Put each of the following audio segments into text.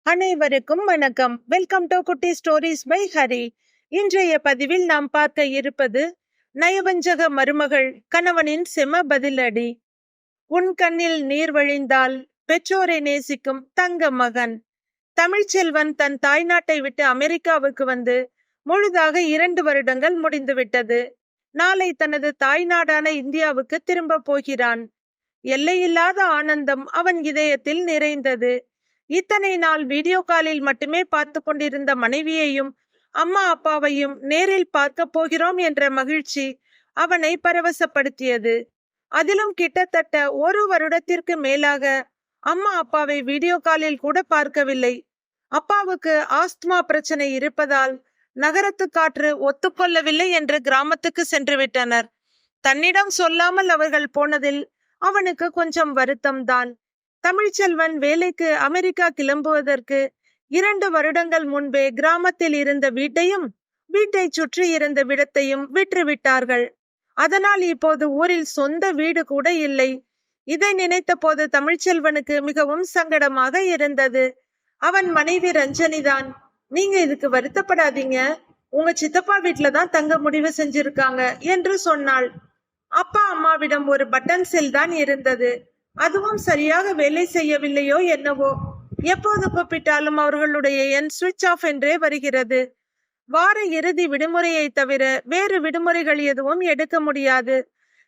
அனைவருக்கும் வணக்கம். Welcome to குட்டி ஸ்டோரிஸ் பை ஹரி. இன்றைய பதிவில் நாம் பார்க்க இருப்பது நயவஞ்சக மருமகள் கணவனின் செம பதிலடி. உன் கண்ணில் நீர் வழிந்தால் பெற்றோரை நேசிக்கும் தங்க மகன். தமிழ்ச்செல்வன் தன் தாய்நாட்டை விட்டு அமெரிக்காவுக்கு வந்து முழுதாக 2 வருடங்கள் முடிந்துவிட்டது. நாளை தனது தாய்நாடான இந்தியாவுக்கு திரும்ப போகிறான். எல்லையில்லாத ஆனந்தம் அவன் இதயத்தில் நிறைந்தது. இத்தனை நாள் வீடியோ காலில் மட்டுமே பார்த்து கொண்டிருந்த மனைவியையும் அம்மா அப்பாவையும் நேரில் பார்க்க போகிறோம் என்ற மகிழ்ச்சி அவனை பரவசப்படுத்தியது. அதிலும் கிட்டத்தட்ட 1 வருடத்திற்கு மேலாக அம்மா அப்பாவை வீடியோ காலில் கூட பார்க்கவில்லை. அப்பாவுக்கு ஆஸ்துமா பிரச்சனை இருப்பதால் நகரத்து காற்று ஒத்துக்கொள்ளவில்லை என்று கிராமத்துக்கு சென்று விட்டனர். தன்னிடம் சொல்லாமல் அவர்கள் போனதில் அவனுக்கு கொஞ்சம் வருத்தம்தான். தமிழ்ச்செல்வன் வேலைக்கு அமெரிக்கா கிளம்புவதற்கு 2 வருடங்கள் முன்பே கிராமத்தில் இருந்த வீட்டையும் வீட்டை சுற்றி இருந்த விடத்தையும் விற்றுவிட்டார்கள். அதனால் இப்போது ஊரில் சொந்த வீடு கூட இல்லை. இதை நினைத்த போது தமிழ்ச்செல்வனுக்கு மிகவும் சங்கடமாக இருந்தது. அவன் மனைவி ரஞ்சனிதான், நீங்க இதுக்கு வருத்தப்படாதீங்க, உங்க சித்தப்பா வீட்டுல தான் தங்க முடிவு செஞ்சிருக்காங்க என்று சொன்னாள். அப்பா அம்மாவிடம் ஒரு பட்டன் செல் தான் இருந்தது. அதுவும் சரியாக வேலை செய்யவில்லையோ என்னவோ. எப்போது கூப்பிட்டாலும் அவர்களுடைய எண் சுவிட்ச் ஆஃப் என்றே வருகிறது. வார இறுதி விடுமுறையை தவிர வேறு விடுமுறைகள் எதுவும் எடுக்க முடியாது.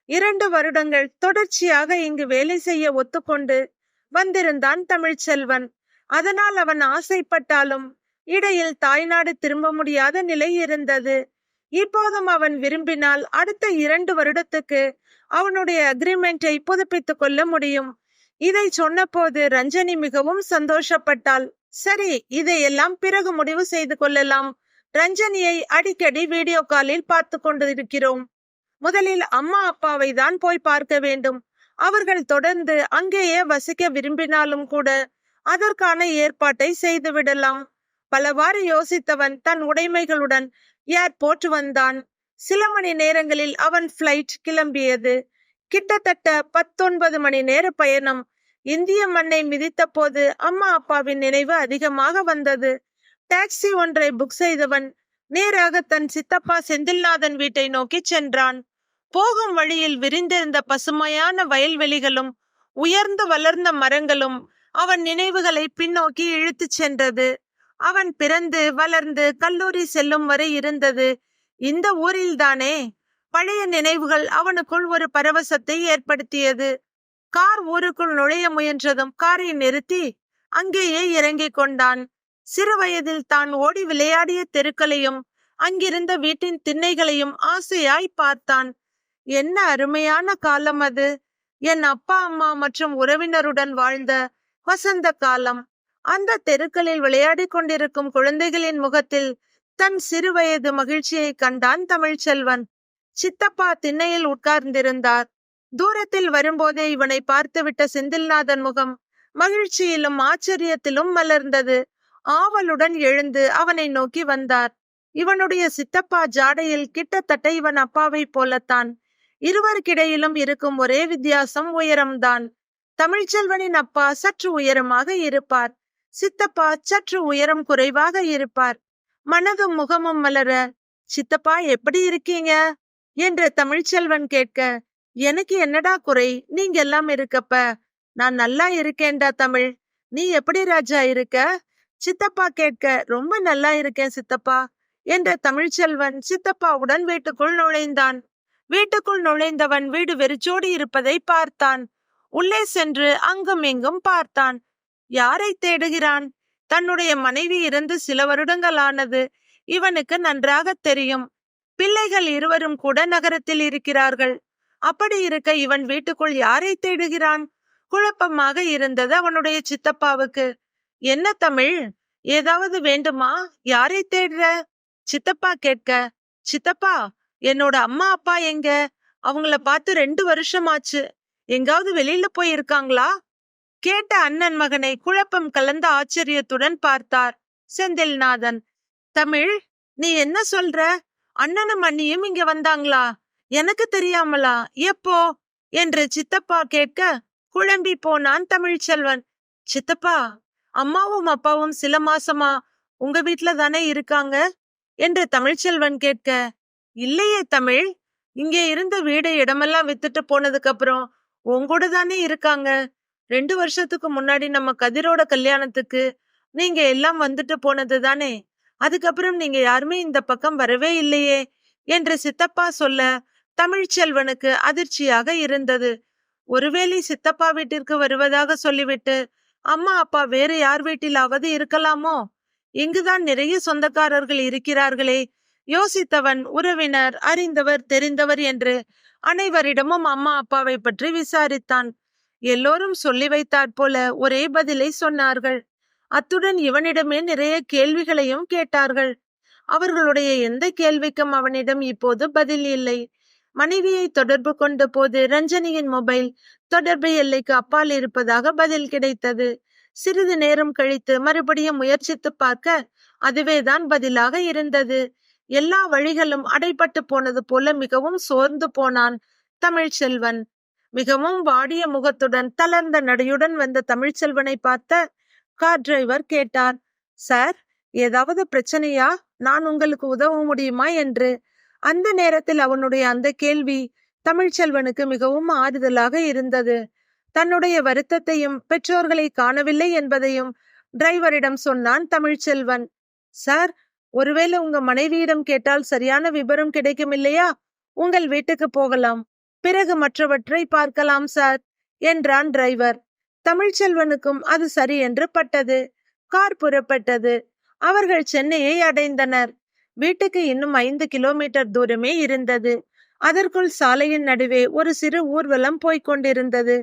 2 வருடங்கள் தொடர்ச்சியாக இங்கு வேலை செய்ய ஒத்துக்கொண்டு வந்திருந்தான் தமிழ்ச்செல்வன். அதனால் அவன் ஆசைப்பட்டாலும் இடையில் தாய்நாடு திரும்ப முடியாத நிலை இருந்தது. இப்போதும் அவன் விரும்பினால் அடுத்த 2 வருடத்துக்கு அவனுடைய அக்ரிமெண்டை புதுப்பித்துக் கொள்ள முடியும். இதை சொன்னபோது ரஞ்சனி மிகவும் சந்தோஷப்பட்டாள். சரி, இதையெல்லாம் பிறகு முடிவு செய்து கொள்ளலாம். ரஞ்சனியை அடிக்கடி வீடியோ காலில் பார்த்து கொண்டிருக்கிறோம். முதலில் அம்மா அப்பாவை தான் போய் பார்க்க வேண்டும். அவர்கள் தொடர்ந்து அங்கேயே வசிக்க விரும்பினாலும் கூட அதற்கான ஏற்பாட்டை செய்து விடலாம். பலவாறு யோசித்தவன் தன் உடைமைகளுடன் ஏர்போர்ட் வந்தான். சில மணி நேரங்களில் அவன் பிளைட் கிளம்பியது. கிட்டத்தட்ட 19 மணி நேர பயணம். இந்திய மண்ணை மிதித்த போது அம்மா அப்பாவின் நினைவு அதிகமாக வந்தது. டாக்ஸி ஒன்றை புக் செய்தவன் நேராக தன் சித்தப்பா செந்தில்நாதன் வீட்டை நோக்கி சென்றான். போகும் வழியில் விரிந்திருந்த பசுமையான வயல்வெளிகளும் உயர்ந்து வளர்ந்த மரங்களும் அவன் நினைவுகளை பின்னோக்கி இழுத்துச் சென்றது. அவன் பிறந்து வளர்ந்து கல்லூரி செல்லும் வரை இருந்தது இந்த ஊரில்தானே. பழைய நினைவுகள் அவனுக்குள் ஒரு பரவசத்தை ஏற்படுத்தியது. கார் ஊருக்குள் நுழைய முயன்றதும் காரை நிறுத்தி அங்கேயே இறங்கிக் கொண்டான். சிறு வயதில் தான் ஓடி விளையாடிய தெருக்களையும் அங்கிருந்த வீட்டின் திண்ணைகளையும் ஆசையாய் பார்த்தான். என்ன அருமையான காலம் அது! என் அப்பா அம்மா மற்றும் உறவினருடன் வாழ்ந்த வசந்த காலம். அந்த தெருக்களில் விளையாடி கொண்டிருக்கும் குழந்தைகளின் முகத்தில் தன் சிறுவயது மகிழ்ச்சியை கண்டான் தமிழ்ச்செல்வன். சித்தப்பா திண்ணையில் உட்கார்ந்திருந்தார். தூரத்தில் வரும்போதே இவனை பார்த்துவிட்ட செந்தில்நாதன் முகம் மகிழ்ச்சியிலும் ஆச்சரியத்திலும் மலர்ந்தது. ஆவலுடன் எழுந்து அவனை நோக்கி வந்தார். இவனுடைய சித்தப்பா ஜாடையில் கிட்டத்தட்ட இவன் அப்பாவை போலத்தான். இருவருக்கிடையிலும் இருக்கும் ஒரே வித்தியாசம் உயரம்தான். தமிழ்ச்செல்வனின் அப்பா சற்று உயரமாக இருப்பார், சித்தப்பா சற்று உயரம் குறைவாக இருப்பார். மனதும் முகமும் மலர, சித்தப்பா எப்படி இருக்கீங்க என்று தமிழ்ச்செல்வன் கேட்க, எனக்கு என்னடா குறை, நீங்க எல்லாம் இருக்கப்ப. நான் நல்லா இருக்கேன்டா தமிழ், நீ எப்படி ராஜா இருக்க? சித்தப்பா கேட்க, ரொம்ப நல்லா இருக்கேன் சித்தப்பா என்ற தமிழ்ச்செல்வன் சித்தப்பாவுடன் வீட்டுக்குள் நுழைந்தான். வீட்டுக்குள் நுழைந்தவன் வீடு வெறிச்சோடி இருப்பதை பார்த்தான். உள்ளே சென்று அங்கும் இங்கும் பார்த்தான். யாரை தேடுகிறான்? தன்னுடைய மனைவி இறந்து சில வருடங்கள் ஆனது இவனுக்கு நன்றாக தெரியும். பிள்ளைகள் இருவரும் கூட நகரத்தில் இருக்கிறார்கள். அப்படி இருக்க இவன் வீட்டுக்குள் யாரை தேடுகிறான்? குழப்பமாக இருந்தது அவனுடைய சித்தப்பாவுக்கு. என்ன தமிழ், ஏதாவது வேண்டுமா? யாரை தேடுற? சித்தப்பா கேட்க, சித்தப்பா, என்னோட அம்மா அப்பா எங்க? அவங்கள பார்த்து 2 வருஷமாச்சு. எங்காவது வெளியில போயிருக்காங்களா? கேட்ட அண்ணன் மகனை குழப்பம் கலந்த ஆச்சரியத்துடன் பார்த்தார் செந்தில்நாதன். தமிழ், நீ என்ன சொல்ற? அண்ணனும் அண்ணியும் இங்க வந்தாங்களா? எனக்கு தெரியாமலா? எப்போ என்று சித்தப்பா கேட்க குழம்பி போனான் தமிழ்ச்செல்வன். சித்தப்பா, அம்மாவும் அப்பாவும் சில மாசமா உங்க வீட்டுல தானே இருக்காங்க என்று தமிழ்ச்செல்வன் கேட்க, இல்லையே தமிழ், இங்கே இருந்த வீடு இடமெல்லாம் வித்துட்டு போனதுக்கு அப்புறம் உங்கூட தானே இருக்காங்க. 2 வருஷத்துக்கு முன்னாடி நம்ம கதிரோட கல்யாணத்துக்கு நீங்க எல்லாம் வந்துட்டு போனது தானே, அதுக்கப்புறம் நீங்க யாருமே இந்த பக்கம் வரவே இல்லையே என்று சித்தப்பா சொல்ல தமிழ்ச்செல்வனுக்கு அதிர்ச்சியாக இருந்தது. ஒருவேளை சித்தப்பா வீட்டிற்கு வருவதாக சொல்லிவிட்டு அம்மா அப்பா வேறு யார் வீட்டிலாவது இருக்கலாமோ? இங்குதான் நிறைய சொந்தக்காரர்கள் இருக்கிறார்களே. யோசித்தவன் உறவினர், அறிந்தவர், தெரிந்தவர் என்று அனைவரிடமும் அம்மா அப்பாவை பற்றி விசாரித்தான். எல்லோரும் சொல்லி வைத்தாற் போல ஒரே பதிலை சொன்னார்கள். அத்துடன் இவனிடமே நிறைய கேள்விகளையும் கேட்டார்கள். அவர்களுடைய எந்த கேள்விக்கும் அவனிடம் இப்போது பதில் இல்லை. மனைவியை தொடர்பு கொண்ட போது ரஞ்சனியின் மொபைல் தொடர்பு எல்லைக்கு அப்பால் இருப்பதாக பதில் கிடைத்தது. சிறிது நேரம் கழித்து மறுபடியும் முயற்சித்து பார்க்க அதுவேதான் பதிலாக இருந்தது. எல்லா வழிகளும் அடைபட்டு போனது போல மிகவும் சோர்ந்து போனான் தமிழ்ச்செல்வன். மிகவும் வாடிய முகத்துடன் தளர்ந்த நடையுடன் வந்த தமிழ்ச்செல்வனை பார்த்த கார் டிரைவர் கேட்டார், சார், ஏதாவது பிரச்சனையா? நான் உங்களுக்கு உதவ முடியுமா என்று. அந்த நேரத்தில் அவனுடைய அந்த கேள்வி தமிழ்ச்செல்வனுக்கு மிகவும் ஆறுதலாக இருந்தது. தன்னுடைய வருத்தத்தையும் பெற்றோர்களை காணவில்லை என்பதையும் டிரைவரிடம் சொன்னான் தமிழ்ச்செல்வன். சார், ஒருவேளை உங்க மனைவியிடம் கேட்டால் சரியான விபரம் கிடைக்கும் இல்லையா? உங்கள் வீட்டுக்கு போகலாம், பிறகு மற்றவற்றை பார்க்கலாம் சார் என்றான் டிரைவர். தமிழ்ச்செல்வனுக்கும் அது சரி என்று பட்டது. கார் புறப்பட்டது. அவர்கள் சென்னையை அடைந்தனர். வீட்டுக்கு இன்னும் 5 கிலோமீட்டர் தூரமே இருந்தது. அதற்குள் சாலையின் நடுவே ஒரு சிறு ஊர்வலம் போய்க் கொண்டிருந்தது.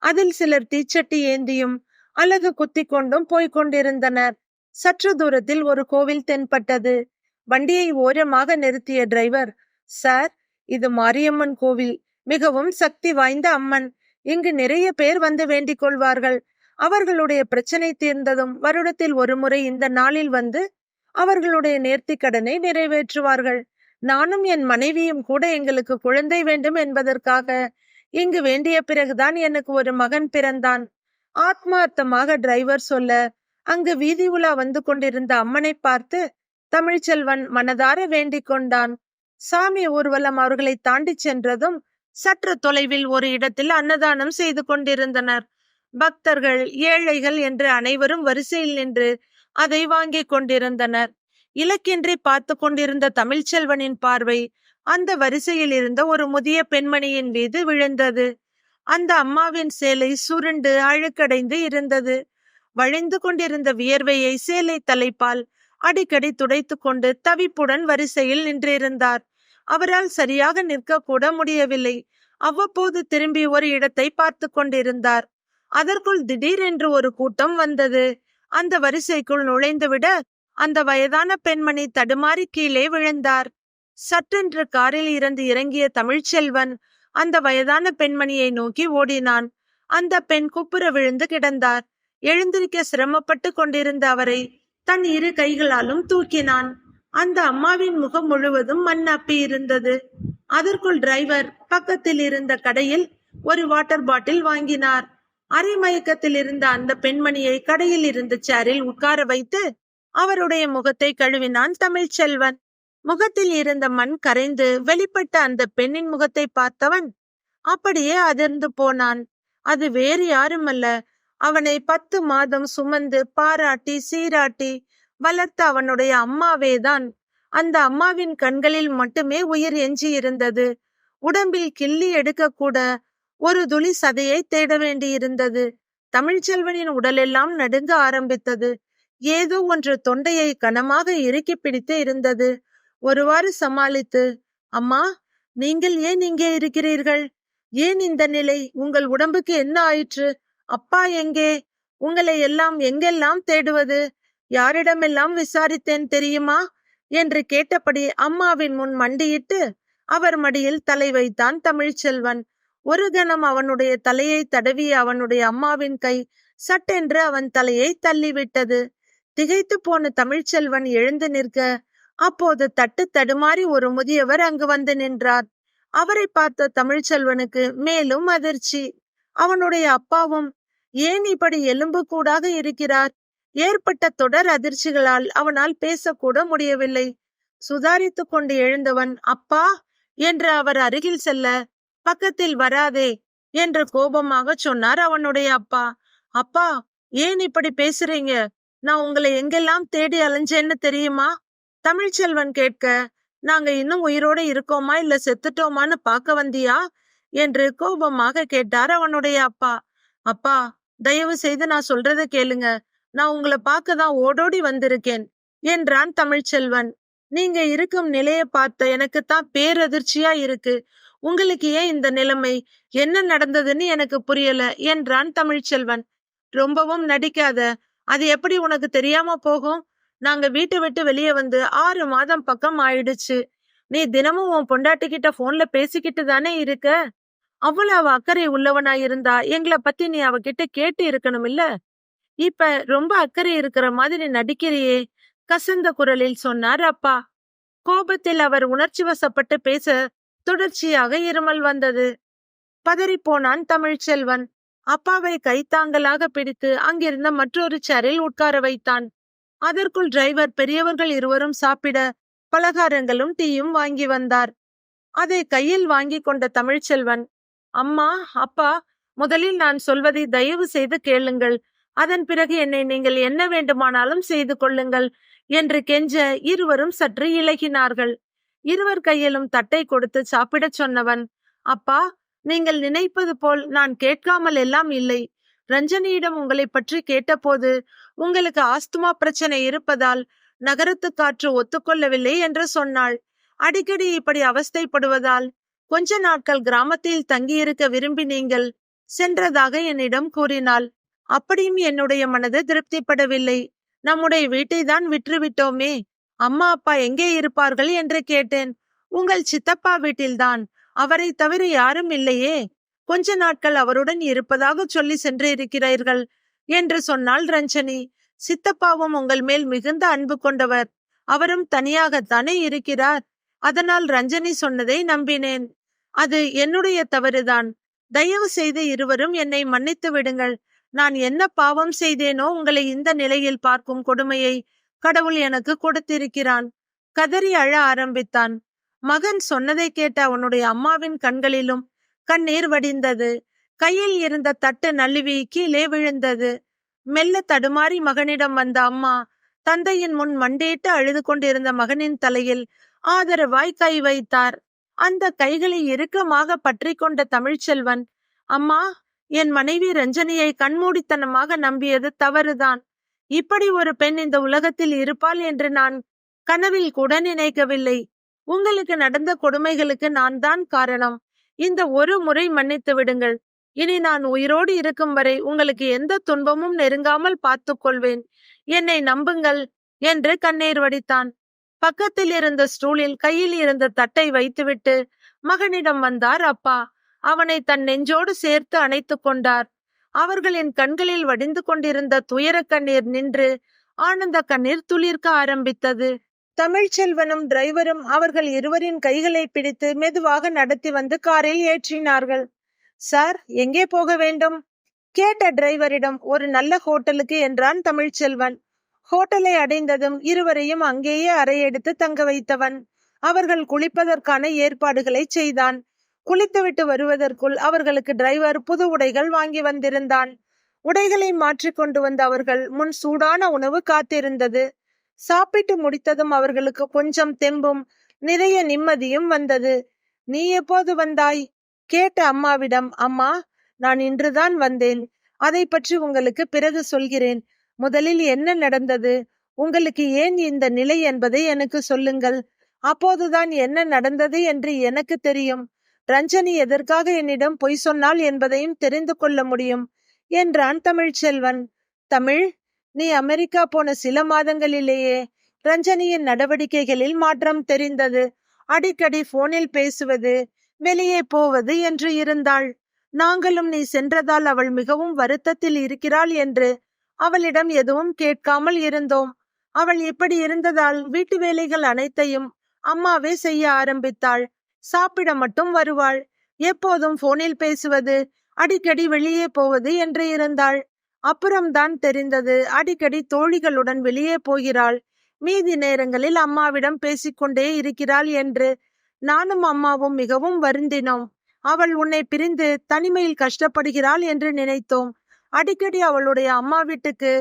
அதில் சிலர் தீச்சட்டி ஏந்தியும் அல்லது குத்தி கொண்டும் போய்க் கொண்டிருந்தனர். சற்று தூரத்தில் ஒரு கோவில் தென்பட்டது. வண்டியை ஓரமாக நிறுத்திய டிரைவர், சார், இது மாரியம்மன் கோவில். மிகவும் சக்தி வாய்ந்த அம்மன். இங்கு நிறைய பேர் வந்து வேண்டிக் கொள்வார்கள். அவர்களுடைய பிரச்சனை தீர்ந்ததும் வருடத்தில் ஒரு முறை இந்த நாளில் வந்து அவர்களுடைய நேர்த்தி கடனை நிறைவேற்றுவார்கள். நானும் என் மனைவியும் கூட எங்களுக்கு குழந்தை வேண்டும் என்பதற்காக இங்கு வேண்டிய பிறகுதான் எனக்கு ஒரு மகன் பிறந்தான். ஆத்மார்த்தமாக டிரைவர் சொல்ல, அங்கு வீதி உலா வந்து கொண்டிருந்த அம்மனை பார்த்து தமிழ்ச்செல்வன் மனதார வேண்டிக் கொண்டான். சாமி ஊர்வலம் அவர்களை தாண்டி சென்றதும் சற்று தொலைவில் ஒரு இடத்தில் அன்னதானம் செய்து கொண்டிருந்தனர். பக்தர்கள், ஏழைகள் என்று அனைவரும் வரிசையில் நின்று அதை வாங்கி கொண்டிருந்தனர். இலக்கின்றி பார்த்து கொண்டிருந்த தமிழ்ச்செல்வனின் பார்வை அந்த வரிசையில் இருந்த ஒரு முதிய பெண்மணியின் மீது விழுந்தது. அந்த அம்மாவின் சேலை சுருண்டு அழுக்கடைந்து இருந்தது. வழிந்து கொண்டிருந்த வியர்வையை சேலை தலைப்பால் அடிக்கடி துடைத்து கொண்டு தவிப்புடன் வரிசையில் நின்றிருந்தார். அவரால் சரியாக நிற்க கூட முடியவில்லை. அவ்வப்போது திரும்பி ஒரு இடத்தை பார்த்து கொண்டிருந்தார். அதற்குள் திடீரென்று ஒரு கூட்டம் வந்தது. அந்த வரிசைக்குள் நுழைந்துவிட அந்த வயதான பெண்மணி தடுமாறி கீழே விழுந்தார். சற்றென்று காரில் இருந்து இறங்கிய தமிழ்ச்செல்வன் அந்த வயதான பெண்மணியை நோக்கி ஓடினான். அந்த பெண் குப்புற விழுந்து கிடந்தார். எழுந்திருக்க சிரமப்பட்டு கொண்டிருந்த அவரை தன் இரு கைகளாலும் தூக்கினான். அந்த அம்மாவின் முகம் முழுவதும் மண் அப்பி இருந்தது. அதற்குள் டிரைவர் பக்கத்தில் இருந்த கடையில் ஒரு வாட்டர் பாட்டில் வாங்கினார். அரை மயக்கத்தில் இருந்த அந்த பெண்மணியை கடையில் இருந்த சேரில் உட்கார வைத்து அவருடைய முகத்தை கழுவினான் தமிழ்ச்செல்வன். முகத்தில் இருந்த மண் கரைந்து வெளிப்பட்ட அந்த பெண்ணின் முகத்தை பார்த்தவன் அப்படியே அதிர்ந்து போனான். அது வேறு யாருமல்ல, அவனை 10 மாதம் சுமந்து பாராட்டி சீராட்டி வளர்த்த அவனுடைய அம்மாவேதான். அந்த அம்மாவின் கண்களில் மட்டுமே உயிர் எஞ்சி இருந்தது. உடம்பில் கிள்ளி எடுக்க கூட ஒரு துளி சதையை தேட வேண்டி இருந்தது. தமிழ்ச்செல்வனின் உடலெல்லாம் நடுங்க ஆரம்பித்தது. ஏதோ ஒன்று தொண்டையை கனமாக இறுக்கி பிடித்து இருந்தது. ஒருவாறு சமாளித்து, அம்மா, நீங்கள் ஏன் இங்கே இருக்கிறீர்கள்? ஏன் இந்த நிலை? உங்கள் உடம்புக்கு என்ன ஆயிற்று? அப்பா எங்கே? உங்களை எல்லாம் எங்கெல்லாம் தேடுவது? யாரிடமெல்லாம் விசாரித்தேன் தெரியுமா என்று கேட்டபடி அம்மாவின் முன் மண்டியிட்டு அவர் மடியில் தலை வைத்தான் தமிழ்ச்செல்வன். ஒரு கணம் அவனுடைய தலையை தடவிய அவனுடைய அம்மாவின் கை சட்டென்று அவன் தலையை தள்ளிவிட்டது. திகைத்து போன தமிழ்ச்செல்வன் எழுந்து நிற்க அப்போது தட்டு தடுமாறி ஒரு முதியவர் அங்கு வந்து நின்றார். அவரை பார்த்த தமிழ்ச்செல்வனுக்கு மேலும் அதிர்ச்சி. அவனுடைய அப்பாவும் ஏன் இப்படி எலும்பு கூடாக இருக்கிறார்? ஏற்பட்ட தொடர் அதிர்ச்சிகளால் அவனால் பேசக்கூட முடியவில்லை. சுதாரித்து கொண்டு எழுந்தவன் அப்பா என்று அவர் அருகில் செல்ல, பக்கத்தில் வராதே என்று கோபமாக சொன்னார் அவனுடைய அப்பா. அப்பா, ஏன் இப்படி பேசுறீங்க? நான் உங்களை எங்கெல்லாம் தேடி அலைஞ்சேன்னு தெரியுமா? தமிழ்ச்செல்வன் கேட்க, நாங்க இன்னும் உயிரோட இருக்கோமா இல்ல செத்துட்டோமான்னு பார்க்க வந்தியா என்று கோபமாக கேட்டார் அவனுடைய அப்பா. அப்பா, தயவு செய்து நான் சொல்றத கேளுங்க. நான் உங்களை பார்க்க தான் ஓடோடி வந்திருக்கேன் என்றான் தமிழ்ச்செல்வன். நீங்க இருக்கும் நிலைய பார்த்த எனக்கு தான் பேரதிர்ச்சியா இருக்கு. உங்களுக்கு ஏன் இந்த நிலைமை? என்ன நடந்ததுன்னு எனக்கு புரியல என்றான் தமிழ்ச்செல்வன். ரொம்பவும் நடிக்காத. அது எப்படி உனக்கு தெரியாம போகும்? நாங்க வீட்டை விட்டு வெளியே வந்து 6 மாதம் பக்கம் ஆயிடுச்சு. நீ தினமும் உன் பொண்டாட்டிக்கிட்ட போன்ல பேசிக்கிட்டு தானே இருக்க. அவ்வளவு அக்கறை உள்ளவனா இருந்தா எங்களை பத்தி நீ அவகிட்ட கேட்டு இருக்கணும் இல்ல? இப்ப ரொம்ப அக்கறை இருக்கிற மாதிரி நடிக்கிறியே, கசந்த குரலில் சொன்னார் அப்பா. கோபத்தில் அவர் உணர்ச்சி வசப்பட்டு பேச தொடர்ச்சியாக இருமல் வந்தது. பதறிப்போனான் தமிழ்ச்செல்வன். அப்பாவை கைத்தாங்கலாக பிடித்து அங்கிருந்த மற்றொரு சேரில் உட்கார வைத்தான். அதற்குள் டிரைவர் பெரியவர்கள் இருவரும் சாப்பிட பலகாரங்களும் டீயும் வாங்கி வந்தார். அதை கையில் வாங்கி கொண்ட தமிழ்ச்செல்வன், அம்மா, அப்பா, முதலில் நான் சொல்வதை தயவு செய்து கேளுங்கள். அதன் பிறகு என்னை நீங்கள் என்ன வேண்டுமானாலும் செய்து கொள்ளுங்கள் என்று கெஞ்ச இருவரும் சற்று இலகினார்கள். இருவர் கையிலும் தட்டை கொடுத்து சாப்பிடச் சொன்னவன், அப்பா, நீங்கள் நினைப்பது போல் நான் கேட்காமல் எல்லாம் இல்லை. ரஞ்சனியிடம் உங்களை பற்றி கேட்டபோது உங்களுக்கு ஆஸ்துமா பிரச்சனை இருப்பதால் நகரத்து காற்று ஒத்துக்கொள்ளவில்லை என்று சொன்னாள். அடிக்கடி இப்படி அவஸ்தைப்படுவதால் கொஞ்ச நாட்கள் கிராமத்தில் தங்கியிருக்க விரும்பி நீங்கள் சென்றதாக என்னிடம் கூறினாள். அப்படியும் என்னுடைய மனது திருப்திப்படவில்லை. நம்முடைய வீட்டை தான் விற்றுவிட்டோமே, அம்மா அப்பா எங்கே இருப்பார்கள் என்று கேட்டேன். உங்கள் சித்தப்பா வீட்டில்தான். அவரை தவிர யாரும் இல்லையே. கொஞ்ச நாட்கள் அவருடன் இருப்பதாக சொல்லி சென்றிருக்கிறீர்கள் என்று சொன்னாள் ரஞ்சனி. சித்தப்பாவும் உங்கள் மேல் மிகுந்த அன்பு கொண்டவர். அவரும் தனியாகத்தானே இருக்கிறார். அதனால் ரஞ்சனி சொன்னதை நம்பினேன். அது என்னுடைய தவறுதான். தயவு செய்து இருவரும் என்னை மன்னித்து விடுங்கள். நான் என்ன பாவம் செய்தேனோ உங்களை இந்த நிலையில் பார்க்கும் கொடுமையை கடவுள் எனக்கு கொடுத்திருக்கிறான். கதறி அழ ஆரம்பித்தான். மகன் சொன்னதை கேட்ட அவனுடைய அம்மாவின் கண்களிலும் கண்ணீர் வடிந்தது. கையில் இருந்த தட்டு நழுவி கீழே விழுந்தது. மெல்ல தடுமாறி மகனிடம் வந்த அம்மா தந்தையின் முன் மண்டியிட்டு அழுது கொண்டிருந்த மகனின் தலையில் ஆதரவாய் கை வைத்தார். அந்த கைகளை இறுக்கமாக பற்றி கொண்ட தமிழ்ச்செல்வன், அம்மா, என் மனைவி ரஞ்சனியை கண்மூடித்தனமாக நம்பியது தவறுதான். இப்படி ஒரு பெண் இந்த உலகத்தில் இருப்பாள் என்று நான் கனவில் கூட நினைக்கவில்லை. உங்களுக்கு நடந்த கொடுமைகளுக்கு நான் தான் காரணம். இந்த ஒரு முறை மன்னித்து விடுங்கள். இனி நான் உயிரோடு இருக்கும் வரை உங்களுக்கு எந்த துன்பமும் நெருங்காமல் பார்த்து கொள்வேன். என்னை நம்புங்கள் என்று கண்ணீர் வடித்தான். பக்கத்தில் இருந்த ஸ்டூலில் கையில் இருந்த தட்டை வைத்துவிட்டு மகனிடம் வந்தார் அப்பா. அவனை தன் நெஞ்சோடு சேர்த்து அணைத்து கொண்டார். அவர்களின் கண்களில் வடிந்து கொண்டிருந்த துயர கண்ணீர் நின்று ஆனந்த கண்ணீர் துளிர்க்க ஆரம்பித்தது. தமிழ்ச்செல்வனும் டிரைவரும் அவர்கள் இருவரின் கைகளை பிடித்து மெதுவாக நடத்தி வந்து காரில் ஏற்றினார்கள். சார், எங்கே போக வேண்டும் கேட்ட டிரைவரிடம், ஒரு நல்ல ஹோட்டலுக்கு என்றான் தமிழ்ச்செல்வன். ஹோட்டலை அடைந்ததும் இருவரையும் அங்கேயே அறையெடுத்து தங்க வைத்தவன் அவர்கள் குளிப்பதற்கான ஏற்பாடுகளை செய்தான். குளித்துவிட்டு வருவதற்குள் அவர்களுக்கு டிரைவர் புது உடைகள் வாங்கி வந்திருந்தான். உடைகளை மாற்றி கொண்டு வந்த அவர்கள் முன் சூடான உணவு காத்திருந்தது. சாப்பிட்டு முடித்ததும் அவர்களுக்கு கொஞ்சம் தெம்பும் நிறைய நிம்மதியும் வந்தது. நீ எப்போது வந்தாய் கேட்ட அம்மாவிடம், அம்மா, நான் இன்றுதான் வந்தேன். அதை பற்றி உங்களுக்கு பிறகு சொல்கிறேன். முதலில் என்ன நடந்தது, உங்களுக்கு ஏன் இந்த நிலை என்பதை எனக்கு சொல்லுங்கள். அப்போதுதான் என்ன நடந்தது என்று எனக்கு தெரியும். ரஞ்சனி எதற்காக என்னிடம் பொய் சொன்னாள் என்பதையும் தெரிந்து கொள்ள முடியும் என்றான் தமிழ்ச்செல்வன். தமிழ், நீ அமெரிக்கா போன சில மாதங்களிலேயே ரஞ்சனியின் நடவடிக்கைகளில் மாற்றம் தெரிந்தது. அடிக்கடி போனில் பேசுவது, வெளியே போவது என்று இருந்தாள். நாங்களும் நீ சென்றதால் அவள் மிகவும் வருத்தத்தில் இருக்கிறாள் என்று அவளிடம் எதுவும் கேட்காமல் இருந்தோம். அவள் இப்படி இருந்ததால் வீட்டு வேலைகள் அனைத்தையும் அம்மாவே செய்ய ஆரம்பித்தாள். சாப்பிட மட்டும் வருவாள். எப்போதும் போனில் பேசுவது, அடிக்கடி வெளியே போவது என்று இருந்தாள். அப்புறம்தான் தெரிந்தது அடிக்கடி தோழிகளுடன் வெளியே போகிறாள், மீதி நேரங்களில் அம்மாவிடம் பேசிக்கொண்டே இருக்கிறாள் என்று. நானும் அம்மாவும் மிகவும் வருந்தினோம். அவள் உன்னை பிரிந்து தனிமையில் கஷ்டப்படுகிறாள் என்று நினைத்தோம். அடிக்கடி அவளுடைய அம்மா வீட்டுக்கு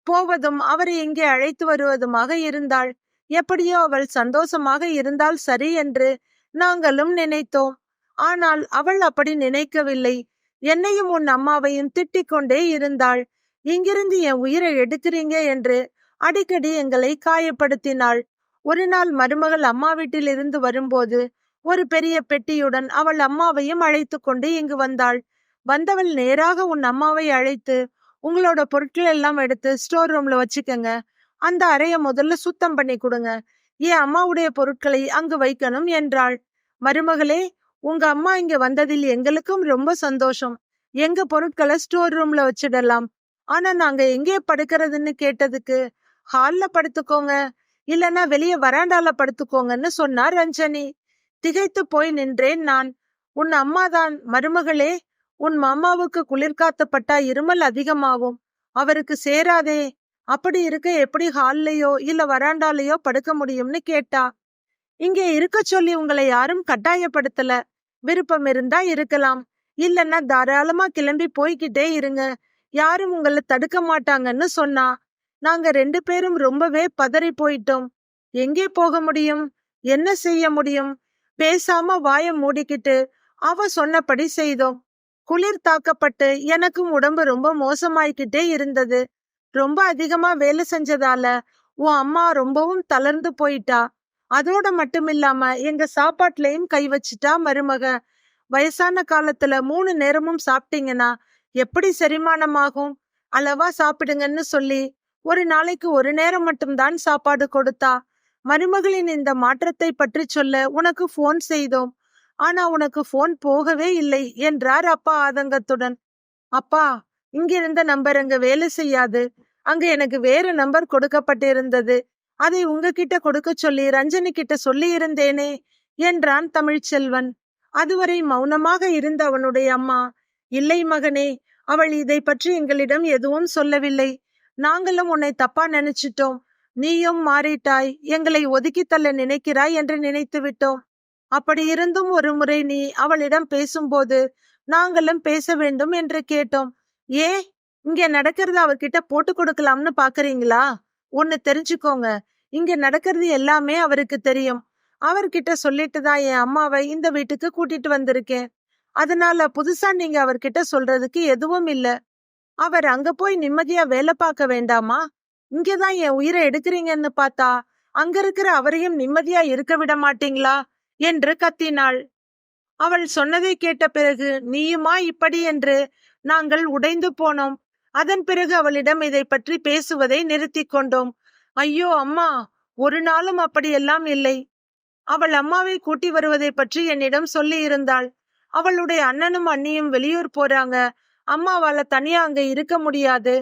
போவதும் அவரை இங்கே அழைத்து வருவதுமாக இருந்தாள். எப்படியோ அவள் சந்தோஷமாக இருந்தால் சரி என்று நாங்களும் நினைத்தோம். ஆனால் அவள் அப்படி நினைக்கவில்லை. என்னையும் உன் அம்மாவையும் திட்டிக் கொண்டே இருந்தாள். இங்கிருந்து என் உயிரை எடுக்கிறீங்க என்று அடிக்கடி எங்களை காயப்படுத்தினாள். ஒரு நாள் மருமகள் அம்மா வீட்டில் இருந்து வரும்போது ஒரு பெரிய பெட்டியுடன் அவள் அம்மாவையும் அழைத்து கொண்டு இங்கு வந்தாள். வந்தவள் நேராக உன் அம்மாவை அழைத்து, உங்களோட பொருட்கள் எல்லாம் எடுத்து ஸ்டோர் ரூம்ல வச்சுக்கங்க, அந்த அறைய முதல்ல சுத்தம் பண்ணி கொடுங்க, என் அம்மாவுடைய பொருட்களை அங்கு வைக்கணும் என்றாள். மருமகளே, உங்க அம்மா இங்க வந்ததில் எங்களுக்கும் ரொம்ப சந்தோஷம். எங்க பொருட்களை ஸ்டோர் ரூம்ல வச்சிடலாம். ஆனா நாங்க எங்கே படுக்கிறதுன்னு கேட்டதுக்கு, ஹால்ல படுத்துக்கோங்க, இல்லைன்னா வெளியே வராண்டால படுத்துக்கோங்கன்னு சொன்னார் ரஞ்சனி. திகைத்து போய் நின்றேன் நான். உன் அம்மாதான். மருமகளே, உன் மாமாவுக்கு குளிர்காத்தப்பட்டா இருமல் அதிகமாகும், அவருக்கு சேராதே. அப்படி இருக்க எப்படி ஹால்லையோ இல்ல வராண்டாலையோ படுக்க முடியும்னு கேட்டா. இங்கே இருக்க சொல்லி உங்களை யாரும் கட்டாயப்படுத்தல. விருப்பம் இருந்தா இருக்கலாம், இல்லைன்னா தாராளமா கிளம்பி போய்கிட்டே இருங்க, யாரும் உங்களை தடுக்க மாட்டாங்கன்னு சொன்னா. நாங்க 2 பேரும் ரொம்பவே பதறி போயிட்டோம். எங்கே போக முடியும், என்ன செய்ய முடியும்? பேசாம வாய மூடிக்கிட்டு அவ சொன்னபடி செய்தோம். குளிர் தாக்கப்பட்டு எனக்கும் உடம்பு ரொம்ப மோசமாய்கிட்டே இருந்தது. ரொம்ப அதிகமா வேலை செஞ்சதால உன் அம்மா ரொம்பவும் தளர்ந்து போயிட்டா. அதோட மட்டுமில்லாம எங்க சாப்பாட்டுலயும் கை வச்சிட்டா மருமக. வயசான காலத்துல 3 நேரமும் சாப்பிட்டீங்கன்னா எப்படி செரிமானமாகும்? அளவா சாப்பிடுங்கன்னு சொல்லி ஒரு நாளைக்கு 1 நேரம் மட்டும்தான் சாப்பாடு கொடுத்தா. மருமகளின் இந்த மாற்றத்தை பற்றி சொல்ல உனக்கு போன் செய்தோம். ஆனா உனக்கு போன் போகவே இல்லை என்றார் அப்பா ஆதங்கத்துடன். அப்பா, இங்கிருந்த நம்பர் அங்க வேலை செய்யாது. அங்க எனக்கு வேற நம்பர் கொடுக்கப்பட்டிருந்தது. அதை உங்ககிட்ட கொடுக்க சொல்லி ரஞ்சனி கிட்ட சொல்லி இருந்தேனே என்றான் தமிழ்ச்செல்வன். அதுவரை மௌனமாக இருந்த அவனுடைய அம்மா, இல்லை மகனே, அவள் இதை பற்றி எங்களிடம் எதுவும் சொல்லவில்லை. நாங்களும் உன்னை தப்பா நினைச்சிட்டோம். நீயும் மாறிட்டாய், எங்களை ஒதுக்கி தள்ள நினைக்கிறாய் என்று நினைத்து விட்டோம். அப்படி இருந்தும் ஒரு முறை நீ அவளிடம் பேசும்போது நாங்களும் பேச வேண்டும் என்று கேட்டோம். ஏ, இங்க நடக்கிறது அவர்கிட்ட போட்டு கொடுக்கலாம்னு பாக்குறீங்களா? ஒன்னு தெரிஞ்சுக்கோங்க, இங்க நடக்கிறது எல்லாமே அவருக்கு தெரியும். அவர்கிட்ட சொல்லிட்டு தான் என் அம்மாவை இந்த வீட்டுக்கு கூட்டிட்டு வந்திருக்கேன். அதனால புதுசா நீங்க அவர்கிட்ட சொல்றதுக்கு எதுவும் இல்ல. அவர் அங்க போய் நிம்மதியா வேலை பார்க்க வேண்டாமா? இங்கதான் என் உயிரை எடுக்கிறீங்கன்னு பார்த்தா அங்க இருக்கிற அவரையும் நிம்மதியா இருக்க விட மாட்டீங்களா என்று கத்தினாள். அவள் சொன்னதை கேட்ட பிறகு நீயுமா இப்படி என்று நாங்கள் உடைந்து போனோம். அதன் பிறகு அவளிடம் இதை பற்றி பேசுவதை நிறுத்தி கொண்டோம். ஐயோ அம்மா, ஒரு நாளும் அப்படியெல்லாம் இல்லை. அவள் அம்மாவை கூட்டி வருவதை பற்றி என்னிடம் சொல்லி இருந்தாள். அவளுடைய அண்ணனும் அண்ணியும் வெளியூர் போறாங்க, அம்மாவால தனியா அங்க இருக்க முடியாது.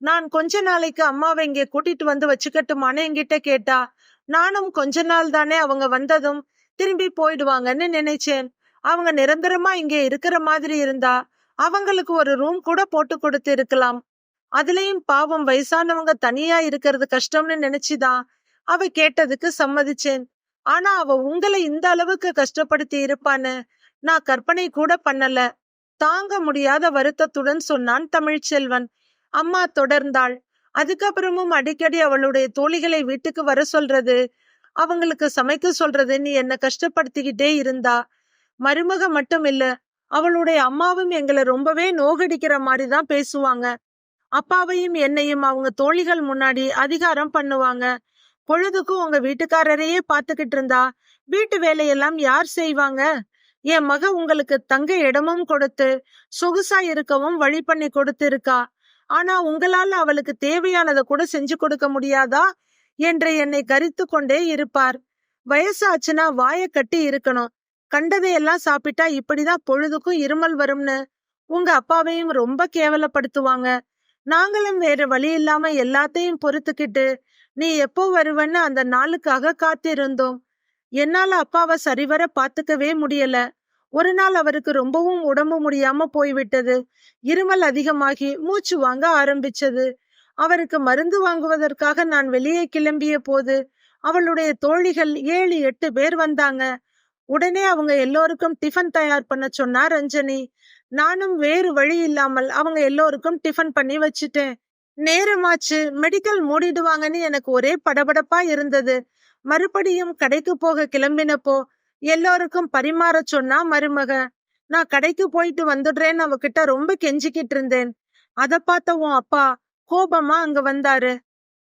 நான் கொஞ்ச நாளைக்கு அம்மாவை இங்கே கூட்டிட்டு வந்து வச்சுக்கட்டுமான்னு என்கிட்ட கேட்டா. நானும் கொஞ்ச நாள் தானே, அவங்க வந்ததும் திரும்பி போயிடுவாங்கன்னு நினைச்சேன். அவங்க நிரந்தரமா இங்கே இருக்கிற மாதிரி இருந்தா அவங்களுக்கு ஒரு ரூம் கூட போட்டு கொடுத்து இருக்கலாம். அதுலயும் பாவம் வயசானவங்க தனியா இருக்கிறது கஷ்டம்னு நினைச்சுதான் அவ கேட்டதுக்கு சம்மதிச்சேன். ஆனா அவ உங்களை இந்த அளவுக்கு கஷ்டப்படுத்தி இருப்பான்னு நான் கற்பனை கூட பண்ணல. தாங்க முடியாத வருத்தத்துடன் சொன்னான் தமிழ்ச்செல்வன். அம்மா தொடர்ந்தாள். அதுக்கப்புறமும் அடிக்கடி அவளுடைய தோழிகளை வீட்டுக்கு வர சொல்றது, அவங்களுக்கு சமைக்க சொல்றது, நீ என்ன கஷ்டப்படுத்திக்கிட்டே இருந்தா. மருமக மட்டும் இல்ல, அவளுடைய அம்மாவும் எங்களை ரொம்பவே நோகடிக்கிற மாதிரிதான் பேசுவாங்க. அப்பாவையும் என்னையும் அவங்க தோழிகள் முன்னாடி அதிகாரம் பண்ணுவாங்க. பொழுதுக்கும் உங்க வீட்டுக்காரரையே பாத்துக்கிட்டு இருந்தா வீட்டு வேலையெல்லாம் யார் செய்வாங்க? என் மக உங்களுக்கு தங்க இடமும் கொடுத்து சொகுசா இருக்கவும் வழி பண்ணி கொடுத்து இருக்கா. ஆனா உங்களால அவளுக்கு தேவையானதை கூட செஞ்சு கொடுக்க முடியாதா என்று என்னை கரித்து கொண்டே இருப்பார். வயசாச்சுன்னா வாய கட்டி இருக்கணும். கண்டதையெல்லாம் சாப்பிட்டா இப்படிதான் பொழுதுக்கும் இருமல் வரும்னு உங்க அப்பாவையும் ரொம்ப கேவலப்படுத்துவாங்க. நாங்களும் வேற வழி இல்லாம எல்லாத்தையும் பொறுத்துக்கிட்டு நீ எப்போ வருவன்னு அந்த நாளுக்காக காத்திருந்தோம். என்னால அப்பாவை சரிவர பாத்துக்கவே முடியல. ஒரு நாள் அவருக்கு ரொம்பவும் உடம்பு முடியாம போய்விட்டது. இருமல் அதிகமாகி மூச்சு வாங்க ஆரம்பிச்சது. அவருக்கு மருந்து வாங்குவதற்காக நான் வெளியே கிளம்பிய போது அவளுடைய தோழிகள் 7-8 பேர் வந்தாங்க. உடனே அவங்க எல்லோருக்கும் டிஃபன் தயார் பண்ண சொன்னா ரஞ்சனி. நானும் வேறு வழி இல்லாமல் அவங்க எல்லோருக்கும் டிஃபன் பண்ணி வச்சுட்டேன். நேரமாச்சு, மெடிக்கல் மூடிடுவாங்கன்னு எனக்கு ஒரே படபடப்பா இருந்தது. மறுபடியும் கடைக்கு போக கிளம்பினப்போ எல்லோருக்கும் பரிமாற சொன்னா மருமக. நான் கடைக்கு போயிட்டு வந்துடுறேன்னு அவகிட்ட ரொம்ப கெஞ்சிக்கிட்டு இருந்தேன். அத பார்த்த உன் அப்பா கோபமா அங்க வந்தாரு.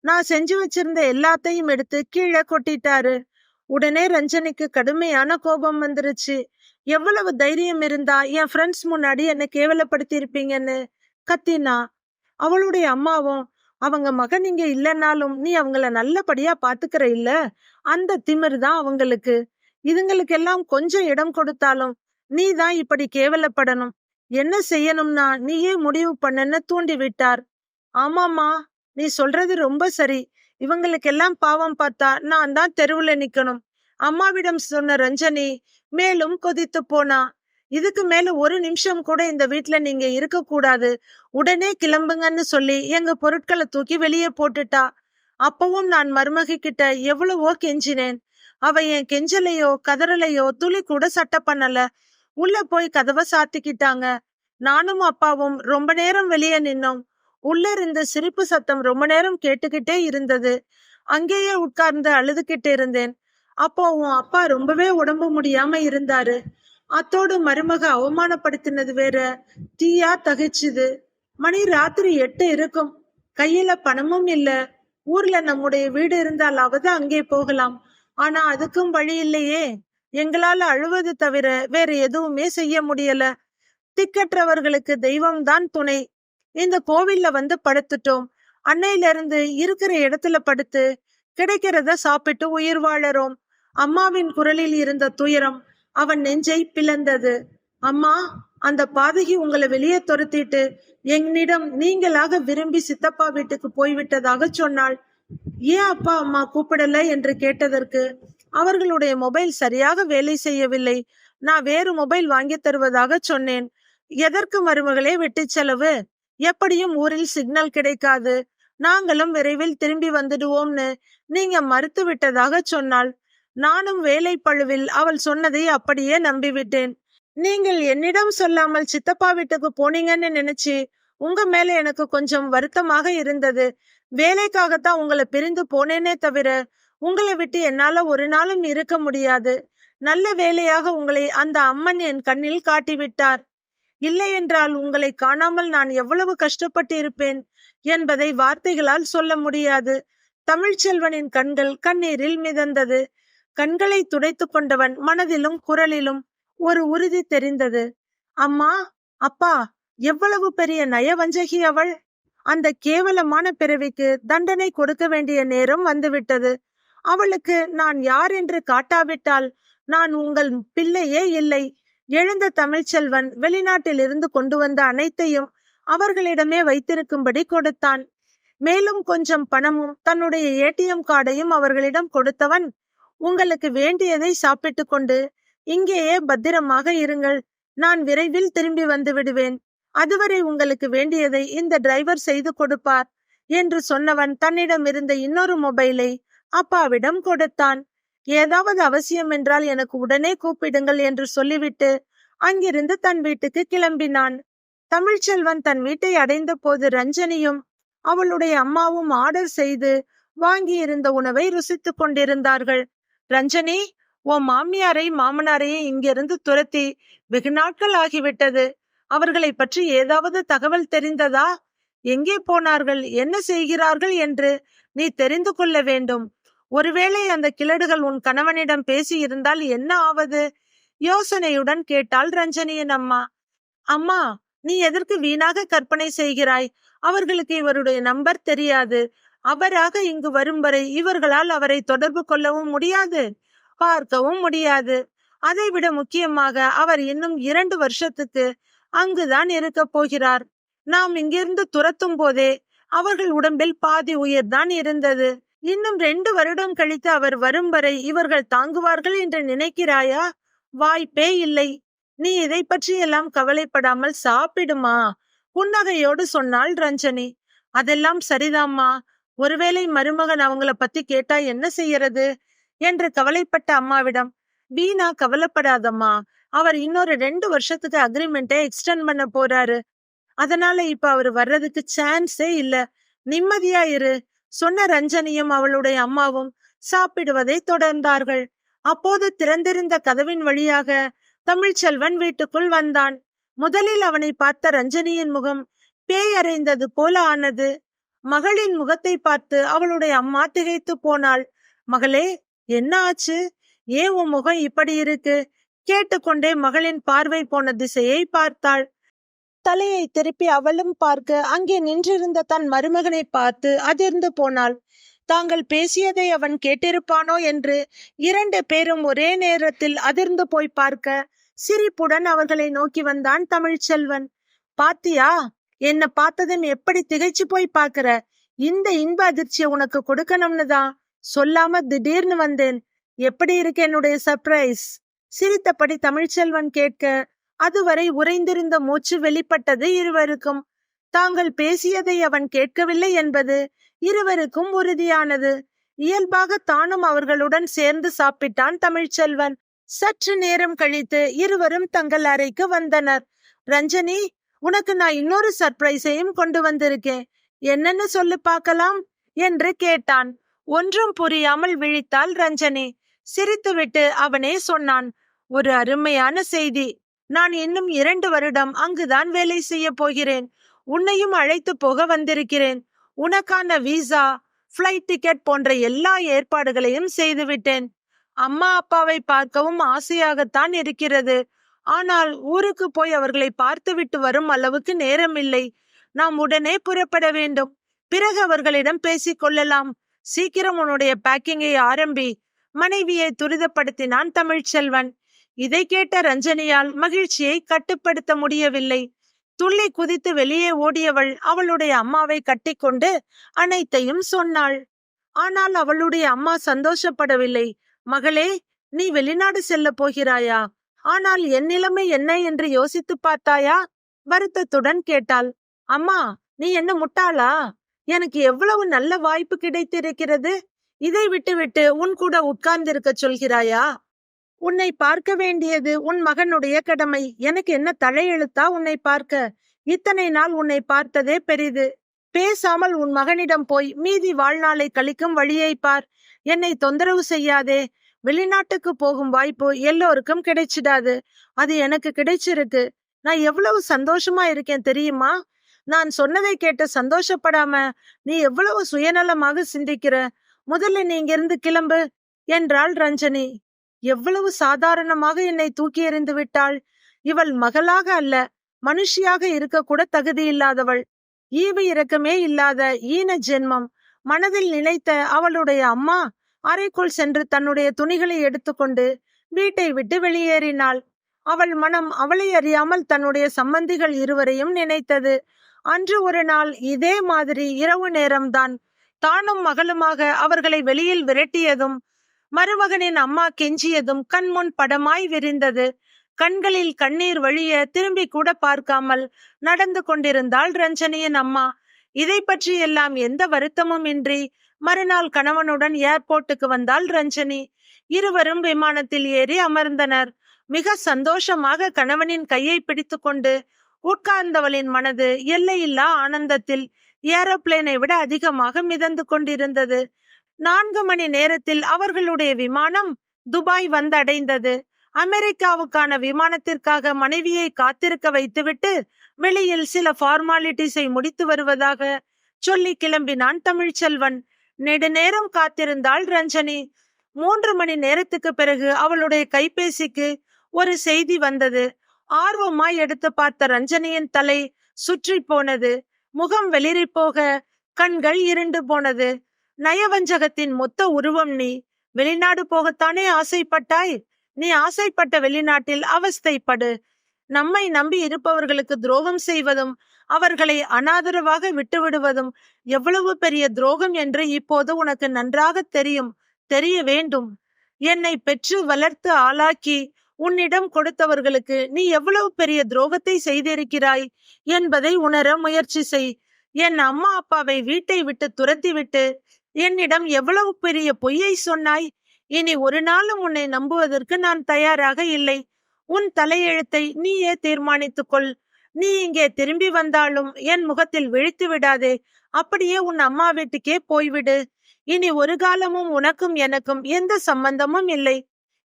நான் செஞ்சு வச்சிருந்த எல்லாத்தையும் எடுத்து கீழே கொட்டிட்டாரு. உடனே ரஞ்சனிக்கு கடுமையான கோபம் வந்துருச்சு. எவ்வளவு தைரியம் இருந்தா என் ஃப்ரெண்ட்ஸ் முன்னாடி என்ன கேவலப்படுத்தி இருப்பீங்கன்னு கத்தினா. அவளுடைய அம்மாவும், அவங்க மகன் இங்க இல்லைன்னாலும் நீ அவங்கள நல்லபடியா பாத்துக்கிற இல்ல, அந்த திமிர் தான் அவங்களுக்கு. இதுங்களுக்கெல்லாம் கொஞ்சம் இடம் கொடுத்தாலும் நீ தான் இப்படி கேவலப்படணும். என்ன செய்யணும்னா நீயே முடிவு பண்ணுன்னு தூண்டி விட்டார். ஆமாமா, நீ சொல்றது ரொம்ப சரி. இவங்களுக்கெல்லாம் பாவம் பார்த்தா நான் தான் தெருவுல நிக்கணும். அம்மாவிடம் சொன்ன ரஞ்சனி மேலும் கொதித்து போனா. இதுக்கு மேல ஒரு நிமிஷம் கூட இந்த வீட்டுல நீங்க இருக்க கூடாது, உடனே கிளம்புங்கன்னு சொல்லி எங்க பொருட்களை தூக்கி வெளியே போட்டுட்டா. அப்பவும் நான் மருமகி கிட்ட எவ்வளவோ கெஞ்சினேன். அவ என் கெஞ்சலையோ கதறலையோ துளி கூட சட்ட பண்ணல. உள்ள போய் கதவை சாத்திக்கிட்டாங்க. நானும் அப்பாவும் ரொம்ப நேரம் வெளியே நின்னோம். உள்ள இருந்த சிரிப்பு சத்தம் ரொம்ப நேரம் கேட்டுக்கிட்டே இருந்தது. அங்கேயே உட்கார்ந்து அழுதுகிட்டு இருந்தேன். அப்போ உன் அப்பா ரொம்பவே உடம்பு முடியாம இருந்தாரு. அத்தோடு மருமக அவமானப்படுத்தினது வேற தீயா தகிச்சுது. மணி ராத்திரி 8 இருக்கும். கையில பணமும் இல்ல. ஊர்ல நம்முடைய வீடு இருந்தாலாவது அங்கே போகலாம். ஆனா அதுக்கும் வழி இல்லையே. எங்களால அழுவது தவிர வேற எதுவுமே செய்ய முடியல. திக்கற்றவர்களுக்கு தெய்வம் தான் துணை. இந்த கோவில்ல வந்து படுத்துட்டோம். அன்னையில இருந்து இருக்கிற இடத்துல படுத்து கிடைக்கிறத சாப்பிட்டு உயிர் வாழறோம். அம்மாவின் குரலில் இருந்த துயரம் அவன் நெஞ்சை பிளந்தது. அம்மா, அந்த பாதகி உங்களை வெளியே துரத்திட்டு என்னிடம் நீங்களாக விரும்பி சித்தப்பா வீட்டுக்கு போய்விட்டதாக சொன்னாள். ஏன் அப்பா அம்மா கூப்பிடல என்று கேட்டதற்கு அவர்களுடைய மொபைல் சரியாக வேலை செய்யவில்லை, நான் வேறு மொபைல் வாங்கி தருவதாக சொன்னேன். எதற்கு மருமகளே வெட்டி செலவு? எப்படியும் ஊரில் சிக்னல் கிடைக்காது, நாங்களும் விரைவில் திரும்பி வந்துடுவோம்னு நீங்க மறுத்து விட்டதாக சொன்னாள். நானும் வேலை பழுவில் அவள் சொன்னதை அப்படியே நம்பிவிட்டேன். நீங்கள் என்னிடம் சொல்லாமல் சித்தப்பா வீட்டுக்கு போனீங்கன்னு நினைச்சு உங்க மேல எனக்கு கொஞ்சம் வருத்தமாக இருந்தது. வேலைக்காகத்தான் உங்களை பிரிந்து போனேனே தவிர உங்களை விட்டு என்னால ஒரு நாளும் இருக்க முடியாது. நல்ல வேலையாக உங்களை அந்த அம்மன் என் கண்ணில் காட்டிவிட்டார். இல்லை என்றால் உங்களை காணாமல் நான் எவ்வளவு கஷ்டப்பட்டு இருப்பேன் என்பதை வார்த்தைகளால் சொல்ல முடியாது. தமிழ்ச்செல்வனின் கண்கள் கண்ணீரில் மிதந்தது. கண்களை துடைத்து கொண்டவன் மனதிலும் குரலிலும் ஒரு உறுதி தெரிந்தது. அம்மா, அப்பா, எவ்வளவு பெரிய நயவஞ்சகி அவள்! அந்த கேவலமான பிறவிக்கு தண்டனை கொடுக்க வேண்டிய நேரம் வந்துவிட்டது. அவளுக்கு நான் யார் என்று காட்டாவிட்டால் நான் உங்கள் பிள்ளையே இல்லை. எழுந்த தமிழ்ச்செல்வன் வெளிநாட்டில் இருந்து கொண்டு வந்த அனைத்தையும் அவர்களிடமே வைத்திருக்கும்படி கொடுத்தான். மேலும் கொஞ்சம் பணமும் தன்னுடைய ஏடிஎம் கார்டையும் அவர்களிடம் கொடுத்தவன், உங்களுக்கு வேண்டியதை சாப்பிட்டு கொண்டு இங்கேயே பத்திரமாக இருங்கள், நான் விரைவில் திரும்பி வந்து விடுவேன். அதுவரை உங்களுக்கு வேண்டியதை இந்த டிரைவர் செய்து கொடுப்பார் என்று சொன்னவன் தன்னிடம் இருந்த இன்னொரு மொபைலை அப்பாவிடம் கொடுத்தான். ஏதாவது அவசியம் என்றால் எனக்கு உடனே கூப்பிடுங்கள் என்று சொல்லிவிட்டு அங்கிருந்து தன் வீட்டுக்கு கிளம்பினான். தமிழ்ச்செல்வன் தன் வீட்டை அடைந்த போது ரஞ்சனியும் அவளுடைய அம்மாவும் ஆர்டர் செய்து வாங்கி இருந்த உணவை ருசித்து கொண்டிருந்தார்கள். ரஞ்சனி, உன் மாமியாரை மாமனாரையும் இங்கிருந்து துரத்தி வெகு நாட்கள் ஆகிவிட்டது. அவர்களை பற்றி ஏதாவது தகவல் தெரிந்ததா? எங்கே போனார்கள், என்ன செய்கிறார்கள் என்று நீ தெரிந்து கொள்ள வேண்டும். ஒருவேளை அந்த கிழடுகள் உன் கணவனிடம் பேசி இருந்தால் என்ன ஆவது? யோசனையுடன் கேட்டாள் ரஞ்சனியின் அம்மா. அம்மா, நீ எதற்கு வீணாக கற்பனை செய்கிறாய்? அவர்களுக்கு இவருடைய நம்பர் தெரியாது. அவராக இங்கு வரும் வரை இவர்களால் அவரை தொடர்பு கொள்ளவும் முடியாது, பார்க்கவும் முடியாது. அதைவிட முக்கியமாக அவர் இன்னும் 2 வருஷத்துக்கு அங்குதான் இருக்க போகிறார். நாம் இங்கிருந்து துரத்தும் போதே அவர்கள் உடம்பில் பாதி உயிர்தான் இருந்தது. இன்னும் 2 வருடம் கழித்து அவர் வரும் வரை இவர்கள் தாங்குவார்கள் என்று நினைக்கிறாயா? வாய்ப்பே இல்லை. நீ இதை பற்றி எல்லாம் கவலைப்படாமல் சாப்பிடுமா, புன்னகையோடு சொன்னாள் ரஞ்சனி. அதெல்லாம் சரிதாம்மா. ஒருவேளை மருமகன் அவங்கள பத்தி கேட்டா என்ன செய்யறது என்று கவலைப்பட்ட அம்மாவிடம், வீணா கவலைப்படாதம்மா. அவர் இன்னொரு 2 வருஷத்துக்கு அக்ரிமெண்ட்டை எக்ஸ்டெண்ட் பண்ண போறாரு. அதனால இப்ப அவர் வர்றதுக்கு சான்ஸே இல்ல. நிம்மதியா இரு சொன்ன ரஞ்சனியும் அவளுடைய அம்மாவும் சாப்பிடுவதை தொடர்ந்தார்கள். அப்போது திறந்திருந்த கதவின் வழியாக தமிழ்ச்செல்வன் வீட்டுக்குள் வந்தான். முதலில் அவனை பார்த்த ரஞ்சனியின் முகம் பேய் அறைந்தது போல ஆனது. மகளின் முகத்தை பார்த்து அவளுடைய அம்மா திகைத்து போனாள். மகளே, என்ன ஆச்சு? ஏன் உன் முகம் இப்படி இருக்கு? கேட்டுக்கொண்டே மகளின் பார்வை போன திசையை பார்த்தாள். தலையை திருப்பி அவளும் பார்க்க அங்கே நின்றிருந்த தன் மருமகனை பார்த்து அதிர்ந்து போனாள். தாங்கள் பேசியதை அவன் கேட்டிருப்பானோ என்று 2 பேரும் ஒரே நேரத்தில் அதிர்ந்து போய் பார்க்க சிரிப்புடன் அவர்களை நோக்கி வந்தான் தமிழ்ச்செல்வன். பாத்தியா, என்ன பார்த்ததும் எப்படி திகைச்சு போய் பாக்குற? இந்த இன்ப அதிர்ச்சியை உனக்கு கொடுக்கணும்னு தான் சொல்லாம திடீர்னு வந்தேன். எப்படி இருக்கு என்னுடைய சர்ப்ரைஸ்? சிரித்தபடி தமிழ்ச்செல்வன் கேட்க அதுவரை உறைந்திருந்த மூச்சு வெளிப்பட்டது இருவருக்கும். தாங்கள் பேசியதை அவன் கேட்கவில்லை என்பது இருவருக்கும் உறுதியானது. இயல்பாக தானும் அவர்களுடன் சேர்ந்து சாப்பிட்டான் தமிழ்ச்செல்வன். சற்று நேரம் கழித்து இருவரும் தங்கள் அறைக்கு வந்தனர். ரஞ்சனி, உனக்கு நான் இன்னொரு சர்ப்ரைஸையும் கொண்டு வந்திருக்கேன். என்னன்னு சொல்லு பார்க்கலாம் என்று கேட்டான். ஒன்றும் புரியாமல் விழித்தாள் ரஞ்சனி. சிரித்துவிட்டு அவனே சொன்னான், ஒரு அருமையான செய்தி. நான் இன்னும் 2 வருடம் அங்குதான் வேலை செய்ய போகிறேன். உன்னையும் அழைத்து போக வந்திருக்கிறேன். உனக்கான விசா, ஃப்ளைட் டிக்கெட் போன்ற எல்லா ஏற்பாடுகளையும் செய்துவிட்டேன். அம்மா அப்பாவை பார்க்கவும் ஆசையாகத்தான் இருக்கிறது. ஆனால் ஊருக்கு போய் அவர்களை பார்த்துவிட்டு வரும் அளவுக்கு நேரம் இல்லை. நாம் உடனே புறப்பட வேண்டும். பிறகு அவர்களிடம் பேசிக் கொள்ளலாம். சீக்கிரம் உன்னுடைய பேக்கிங்கை ஆரம்பி. மனைவியை துரிதப்படுத்தினான் தமிழ்ச்செல்வன். இதை கேட்ட ரஞ்சனியால் மகிழ்ச்சியை கட்டுப்படுத்த முடியவில்லை. துள்ளி குதித்து வெளியே ஓடியவள் அவளுடைய அம்மாவை கட்டிக்கொண்டு அனைத்தையும் சொன்னாள். ஆனால் அவளுடைய அம்மா சந்தோஷப்படவில்லை. மகளே, நீ வெளிநாடு செல்ல போகிறாயா? ஆனால் என் நிலைமை என்ன என்று யோசித்து பார்த்தாயா? வருத்தத்துடன் கேட்டாள். அம்மா, நீ என்ன முட்டாளா? எனக்கு எவ்வளவு நல்ல வாய்ப்பு கிடைத்திருக்கிறது. இதை விட்டுவிட்டு உன் கூட உட்கார்ந்திருக்க சொல்கிறாயா? உன்னை பார்க்க வேண்டியது உன் மகனுடைய கடமை. எனக்கு என்ன தலையெழுத்தா உன்னை பார்க்க? இத்தனை நாள் உன்னை பார்த்ததே பெரிது. பேசாமல் உன் மகனிடம் போய் மீதி வாழ்நாளை கழிக்கும் வழியை பார். என்னை தொந்தரவு செய்யாதே. வெளிநாட்டுக்கு போகும் வாய்ப்பு எல்லோருக்கும் கிடைச்சிடாது. அது எனக்கு கிடைச்சிருக்கு. நான் எவ்வளவு சந்தோஷமா இருக்கேன் தெரியுமா? நான் சொன்னதை கேட்டு சந்தோஷப்படாம நீ எவ்வளவு சுயநலமாக சிந்திக்கிற. முதல்ல நீ இங்கிருந்து கிளம்பு என்றாள் ரஞ்சனி. எவ்வளவு சாதாரணமாக என்னை தூக்கி எறிந்து விட்டாள். இவள் மகளாக அல்ல, மனுஷியாக இருக்க கூட தகுதி இல்லாதவள். ஈவு இரக்கமே இல்லாத ஈன ஜென்மம். மனதில் நினைத்த அவளுடைய அம்மா அறைக்குள் சென்று தன்னுடைய துணிகளை எடுத்துக்கொண்டு வீட்டை விட்டு வெளியேறினாள். அவள் மனம் அவளை அறியாமல் தன்னுடைய சம்பந்திகள் இருவரையும் நினைத்தது. அன்று ஒரு நாள் இதே மாதிரி இரவு நேரம்தான். தானும் மகளுமாக அவர்களை வெளியில் விரட்டியதும் மருமகனின் அம்மா கெஞ்சியதும் கண்முன் படமாய் விரிந்தது. கண்களில் கண்ணீர் வழிய திரும்பி கூட பார்க்காமல் நடந்து கொண்டிருந்தாள் ரஞ்சனியின் அம்மா. இதை பற்றி எல்லாம் எந்த வருத்தமும் இன்றி மறுநாள் கணவனுடன் ஏர்போர்ட்டுக்கு வந்தாள் ரஞ்சனி. இருவரும் விமானத்தில் ஏறி அமர்ந்தனர். மிக சந்தோஷமாக கணவனின் கையை பிடித்து கொண்டு உட்கார்ந்தவளின் மனது எல்லையில்லா ஆனந்தத்தில் ஏரோப்ளேனை விட அதிகமாக மிதந்து கொண்டிருந்தது. 4 மணி நேரத்தில் அவர்களுடைய விமானம் துபாய் வந்தடைந்தது. அமெரிக்காவுக்கான விமானத்திற்காக மனைவியை காத்திருக்க வைத்துவிட்டு வெளியில் சில ஃபார்மாலிட்டிஸை முடித்து வருவதாக சொல்லி கிளம்பினான் தமிழ்ச்செல்வன். நெடுநேரம் காத்திருந்தாள் ரஞ்சனி. 3 மணி நேரத்துக்கு பிறகு அவளுடைய கைபேசிக்கு ஒரு செய்தி வந்தது. ஆர்வமாய் எடுத்து பார்த்த ரஞ்சனியின் தலை சுற்றி போனது. முகம் வெளிரி போக கண்கள் இருண்டு போனது. நயவஞ்சகத்தின் மொத்த உருவம் நீ. வெளிநாடு போகத்தானே ஆசைப்பட்டாய்? நீ ஆசைப்பட்ட வெளிநாட்டில் அவஸ்தைப்படு. நம்மை நம்பி இருப்பவர்களுக்கு துரோகம் செய்வதும் அவர்களை அனாதரவாக விட்டுவிடுவதும் எவ்வளவு பெரிய துரோகம் என்று இப்போது உனக்கு நன்றாக தெரியும், தெரிய வேண்டும். என்னை பெற்று வளர்த்து ஆளாக்கி உன்னிடம் கொடுத்தவர்களுக்கு நீ எவ்வளவு பெரிய துரோகத்தை செய்திருக்கிறாய் என்பதை உணர முயற்சி செய். என் அம்மா அப்பாவை வீட்டை விட்டு துரத்திவிட்டு என்னிடம் எவ்வளவு பெரிய பொய்யை சொன்னாய். இனி ஒரு நாளும் உன்னை நம்புவதற்கு நான் தயாராக இல்லை. உன் தலையெழுத்தை நீயே தீர்மானித்துக் கொள். நீ இங்கே திரும்பி வந்தாலும் என் முகத்தில் விழித்து விடாதே. அப்படியே உன் அம்மா வீட்டுக்கே போய்விடு. இனி ஒரு காலமும் உனக்கும் எனக்கும் எந்த சம்பந்தமும் இல்லை.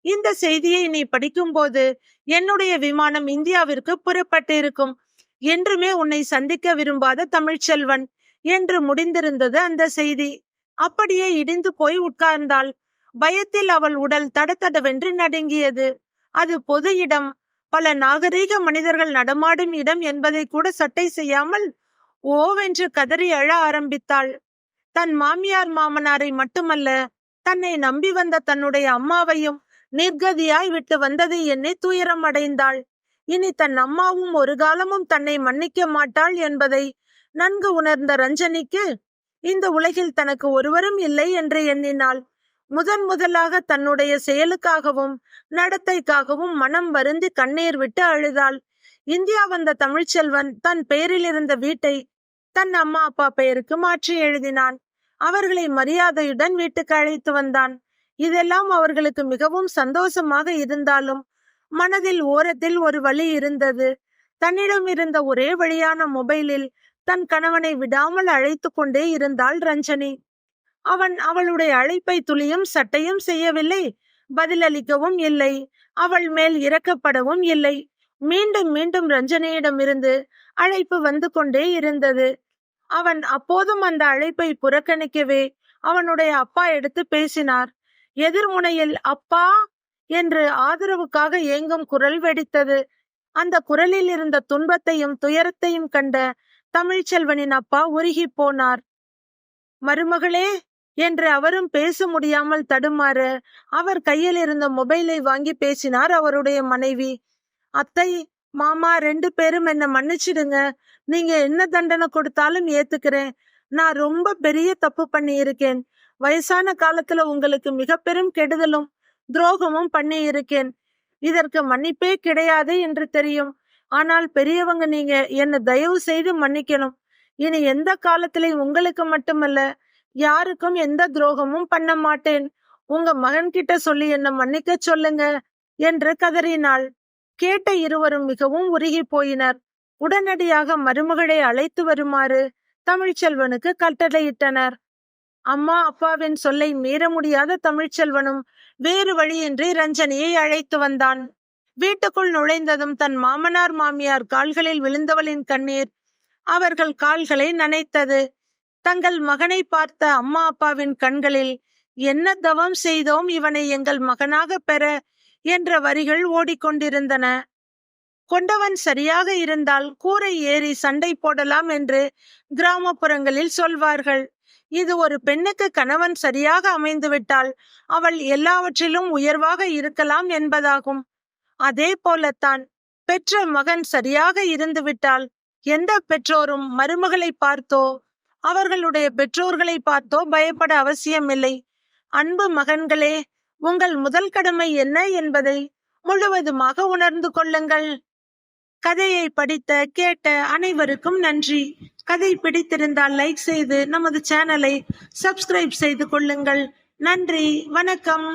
இந்த செய்தியை நீ படிக்கும்போது என்னுடைய விமானம் இந்தியாவிற்கு புறப்பட்டிருக்கும். என்றுமே உன்னை சந்திக்க விரும்பாத தமிழ்ச்செல்வன் என்று முடிந்திருந்தது அந்த செய்தி. அப்படியே இடிந்து போய் உட்கார்ந்தாள். பயத்தில் அவள் உடல் தடதடவென்று நடுங்கியது. அது பொது இடம், பல நாகரீக மனிதர்கள் நடமாடும் இடம் என்பதை கூட சட்டை செய்யாமல் ஓவென்று கதறி அழ ஆரம்பித்தாள். தன் மாமியார் மாமனாரை மட்டுமல்ல, தன்னை நம்பி வந்த தன்னுடைய அம்மாவையும் நிர்கதியாய் விட்டு வந்ததை எண்ணி துயரம் அடைந்தாள். இனி தன் அம்மாவும் ஒரு காலமும் தன்னை மன்னிக்க மாட்டாள் என்பதை நன்கு உணர்ந்த ரஞ்சனிக்கு இந்த உலகில் தனக்கு ஒருவரும் இல்லை என்று எண்ணினாள். முதலாக தன்னுடைய செயலுக்காகவும் நடத்தைக்காகவும் மனம் வருந்தி கண்ணீர் விட்டு அழுதாள். இந்தியா வந்த தமிழ்ச்செல்வன் தன் பெயரில் இருந்த வீட்டை தன் அம்மா அப்பா பெயருக்கு மாற்றி எழுதினான். அவர்களை மரியாதையுடன் வீட்டுக்கு அழைத்து வந்தான். இதெல்லாம் அவர்களுக்கு மிகவும் சந்தோஷமாக இருந்தாலும் மனதில் ஓரத்தில் ஒரு வலி இருந்தது. தன்னிடம் இருந்த ஒரே வழியான மொபைலில் தன் கணவனை விடாமல் அழைத்து கொண்டே இருந்தாள் ரஞ்சனி. அவன் அவளுடைய அழைப்பை துளியும் சட்டையும் செய்யவில்லை, பதிலளிக்கவும் இல்லை, அவள் மேல் இறக்கப்படவும் இல்லை. மீண்டும் மீண்டும் ரஞ்சனியிடமிருந்து அழைப்பு வந்து கொண்டே இருந்தது. அவன் அப்போதும் அந்த அழைப்பை புறக்கணிக்கவே அவனுடைய அப்பா எடுத்து பேசினார். எதிர்முனையில் அப்பா என்று ஆதரவுக்காக ஏங்கும் குரல் வெடித்தது. அந்த குரலில் இருந்த துன்பத்தையும் துயரத்தையும் கண்ட தமிழ்ச்செல்வனின் அப்பா உருகி போனார். மருமகளே என்று அவரும் பேச முடியாமல் தடுமாற அவர் கையில் இருந்த மொபைலை வாங்கி பேசினார் அவருடைய மனைவி. அத்தை, மாமா 2 பேரும் என்ன மன்னிச்சிடுங்க. நீங்க என்ன தண்டனை கொடுத்தாலும் ஏத்துக்கிறேன். நான் ரொம்ப பெரிய தப்பு பண்ணி இருக்கேன். வயசான காலத்துல உங்களுக்கு மிக பெரும் கெடுதலும் துரோகமும் பண்ணி இருக்கேன். இதற்கு மன்னிப்பே கிடையாது என்று தெரியும். ஆனால் பெரியவங்க, நீங்க என்ன தயவு செய்து மன்னிக்கணும். இனி எந்த காலத்திலையும் உங்களுக்கு மட்டுமல்ல, யாருக்கும் எந்த துரோகமும் பண்ண மாட்டேன். உங்க மகன் கிட்ட சொல்லி என்ன மன்னிக்க சொல்லுங்க என்று கதறினாள். கேட்ட இருவரும் மிகவும் உருகி போயினர். உடனடியாக மருமகளை அழைத்து வருமாறு தமிழ்ச்செல்வனுக்கு கட்டளையிட்டனர். அம்மா அப்பாவின் சொல்லை மீற முடியாத தமிழ்ச்செல்வனும் வேறு வழியின்றி ரஞ்சனியை அழைத்து வந்தான். வீட்டுக்குள் நுழைந்ததும் தன் மாமனார் மாமியார் கால்களில் விழுந்தவளின் கண்ணீர் அவர்கள் கால்களை நனைத்தது. தங்கள் மகனை பார்த்த அம்மா அப்பாவின் கண்களில் என்ன தவம் செய்தோம் இவனை எங்கள் மகனாக பெற என்ற வரிகள் ஓடிக்கொண்டிருந்தன. கொண்டவன் சரியாக இருந்தால் கூரை ஏறி சண்டை போடலாம் என்று கிராமப்புறங்களில் சொல்வார்கள். இது ஒரு பெண்ணுக்கு கணவன் சரியாக அமைந்துவிட்டால் அவள் எல்லாவற்றிலும் உயர்வாக இருக்கலாம் என்பதாகும். அதே போலத்தான் பெற்ற மகன் சரியாக இருந்துவிட்டால் எந்த பெற்றோரும் மருமகளை பார்த்தோ அவர்களுடைய பெற்றோர்களை பார்த்தோ பயப்பட அவசியமில்லை. அன்பு மகன்களே, உங்கள் முதல் கடமை என்ன என்பதை முழுவதுமாக உணர்ந்து கொள்ளுங்கள். கதையை படித்த கேட்ட அனைவருக்கும் நன்றி. கதை பிடித்திருந்தால் லைக் செய்து நமது சேனலை சப்ஸ்கிரைப் செய்து கொள்ளுங்கள். நன்றி, வணக்கம்.